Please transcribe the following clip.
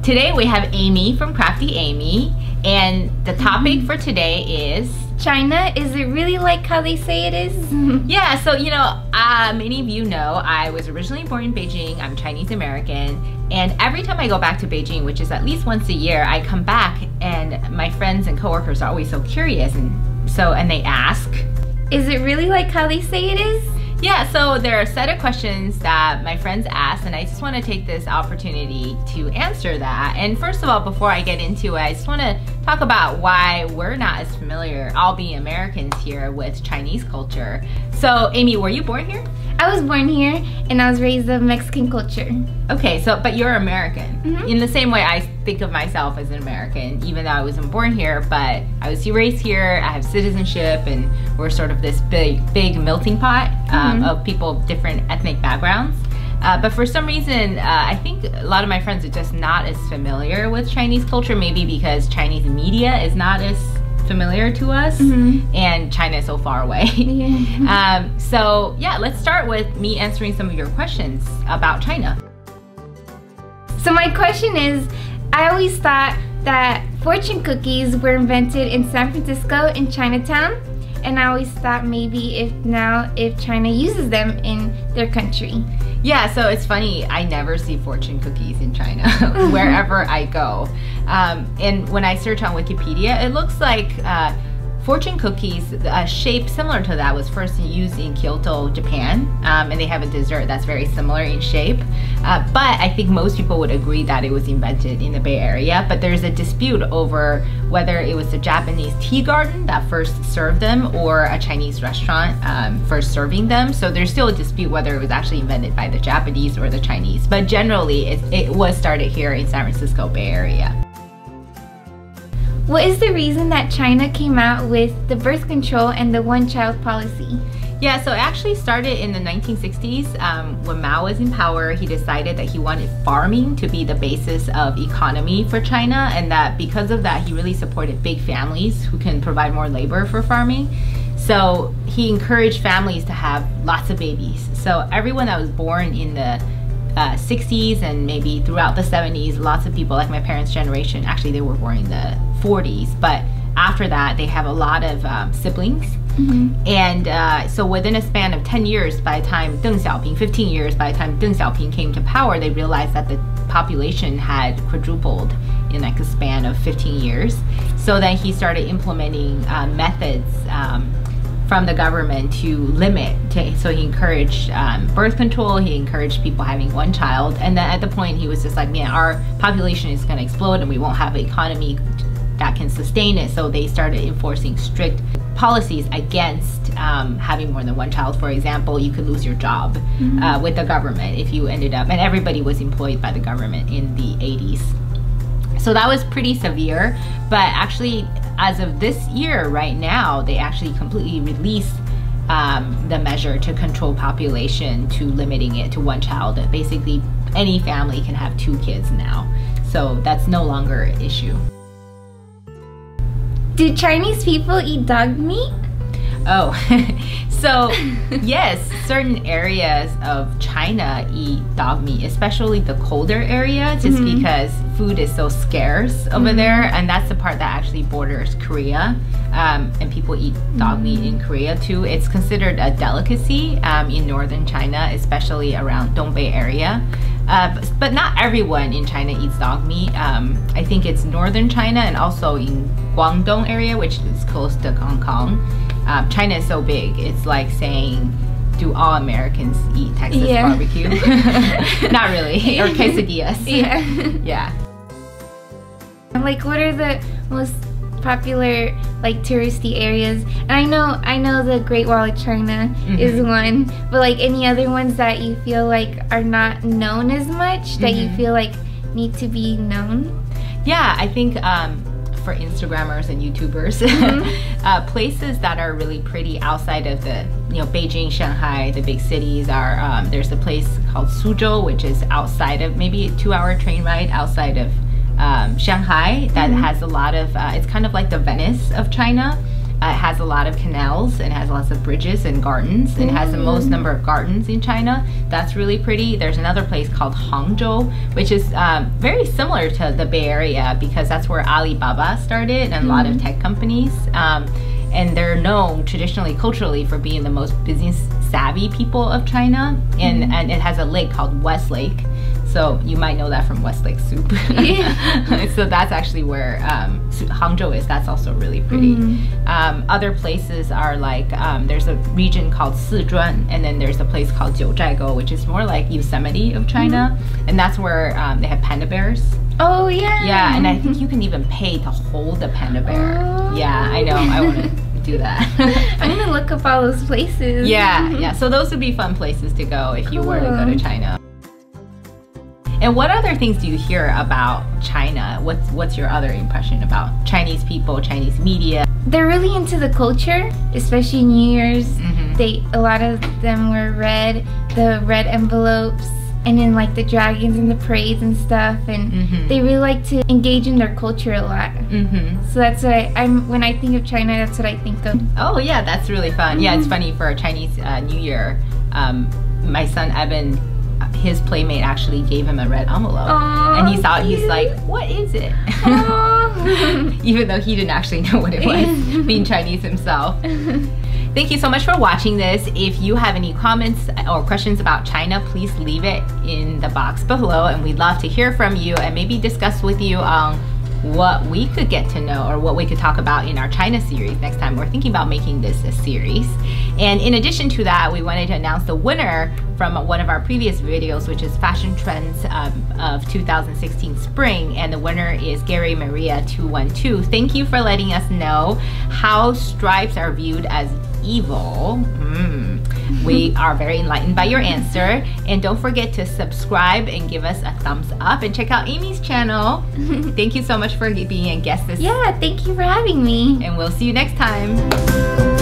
Today we have Amy from CraftyAmy, and the topic for today is China. Is it really like how they say it is? Yeah, so many of you know I was originally born in Beijing. I'm Chinese American, and every time I go back to Beijing, which is at least once a year, I come back and my friends and coworkers are always so curious, and they ask, is it really like how they say it is? Yeah, so there are a set of questions that my friends ask, and I just want to take this opportunity to answer that. And first of all, before I get into it, I just want to talk about why we're not as familiar, all being Americans here, with Chinese culture. So, Amy, were you born here? I was born here, and I was raised of Mexican culture. Okay, but you're American. Mm-hmm. In the same way I think of myself as an American, even though I wasn't born here, but I was raised here, I have citizenship, and we're sort of this big melting pot of people of different ethnic backgrounds. But for some reason, I think a lot of my friends are just not as familiar with Chinese culture, maybe because Chinese media is not as familiar to us, and China is so far away. So yeah, let's start with me answering some of your questions about China. So my question is, I always thought that fortune cookies were invented in San Francisco in Chinatown, and I always thought maybe if China uses them in their country. Yeah, so it's funny, I never see fortune cookies in China wherever I go. And when I search on Wikipedia, it looks like fortune cookies, a shape similar to that was first used in Kyoto, Japan, and they have a dessert that's very similar in shape. But I think most people would agree that it was invented in the Bay Area, but there's a dispute over whether it was the Japanese tea garden that first served them or a Chinese restaurant first serving them. So there's still a dispute whether it was actually invented by the Japanese or the Chinese. But generally, it was started here in San Francisco Bay Area. What is the reason that China came out with the birth control and the one-child policy? Yeah, so it actually started in the 1960s when Mao was in power. He decided that he wanted farming to be the basis of economy for China, and that because of that, he really supported big families who can provide more labor for farming. So he encouraged families to have lots of babies. So everyone that was born in the 60s and maybe throughout the 70s, lots of people, like my parents' generation, actually they were born in the 40s, but after that they have a lot of siblings. And so within a span of 10 years, by the time 15 years by the time Deng Xiaoping came to power, they realized that the population had quadrupled in like a span of 15 years. So then he started implementing methods from the government to limit, so he encouraged birth control, he encouraged people having one child, and then at the point he was just like, man, our population is going to explode and we won't have an economy that can sustain it. So they started enforcing strict policies against having more than one child. For example, you could lose your job with the government if you ended up, and everybody was employed by the government in the 80s. So that was pretty severe, but actually as of this year, right now, they actually completely released the measure to control population, to limiting it to one child. Basically, any family can have 2 kids now. So that's no longer an issue. Do Chinese people eat dog meat? Oh, so yes, certain areas of China eat dog meat, especially the colder area, just because food is so scarce over there, and that's the part that actually borders Korea, and people eat dog meat in Korea too. It's considered a delicacy in northern China, especially around Dongbei area. But not everyone in China eats dog meat. I think it's northern China and also in Guangdong area, which is close to Hong Kong. China is so big, it's like saying, do all Americans eat Texas barbecue? Not really, or quesadillas. Yeah. Like, what are the most popular like touristy areas? And I know the Great Wall of China is one, but like any other ones that you feel like are not known as much, that you feel like need to be known? Yeah, I think for Instagrammers and YouTubers, places that are really pretty outside of the Beijing, Shanghai, the big cities are, there's a place called Suzhou, which is outside of, maybe a 2-hour train ride outside of Shanghai, that has a lot of, it's kind of like the Venice of China. It has a lot of canals and it has lots of bridges and gardens, and it has the most number of gardens in China. That's really pretty. There's another place called Hangzhou, which is very similar to the Bay Area because that's where Alibaba started and a lot of tech companies. And they're known traditionally, culturally, for being the most business savvy people of China. And it has a lake called West Lake. So you might know that from Westlake soup. So that's actually where Hangzhou is. That's also really pretty. Other places are like, there's a region called Sichuan, and then there's a place called Jiuzhaigou, which is more like Yosemite of China. And that's where they have panda bears. Oh, yeah. Yeah, and I think you can even pay to hold a panda bear. Yeah, I know. I want to do that. I'm going to look up all those places. Yeah. So those would be fun places to go if you were to go to China. And what other things do you hear about China? What's your other impression about Chinese people, Chinese media? They're really into the culture, especially New Year's. A lot of them wear red, the red envelopes, and then like the dragons and the parades and stuff, and they really like to engage in their culture a lot. So that's what when I think of China, that's what I think of. Oh yeah, that's really fun. Yeah, it's funny for a Chinese New Year. My son Evan, his playmate actually gave him a red envelope. And he thought, he's like, what is it? Even though he didn't actually know what it was, being Chinese himself. Thank you so much for watching this. If you have any comments or questions about China, please leave it in the box below, and we'd love to hear from you and maybe discuss with you what we could get to know or what we could talk about in our China series next time. We're thinking about making this a series. And in addition to that, we wanted to announce the winner from one of our previous videos, which is Fashion Trends of 2016 Spring, and the winner is Gary Maria 212. Thank you for letting us know how stripes are viewed as evil. We are very enlightened by your answer, and don't forget to subscribe and give us a thumbs up, and check out Amy's channel. Thank you so much for being a guest Yeah, thank you for having me. And we'll see you next time.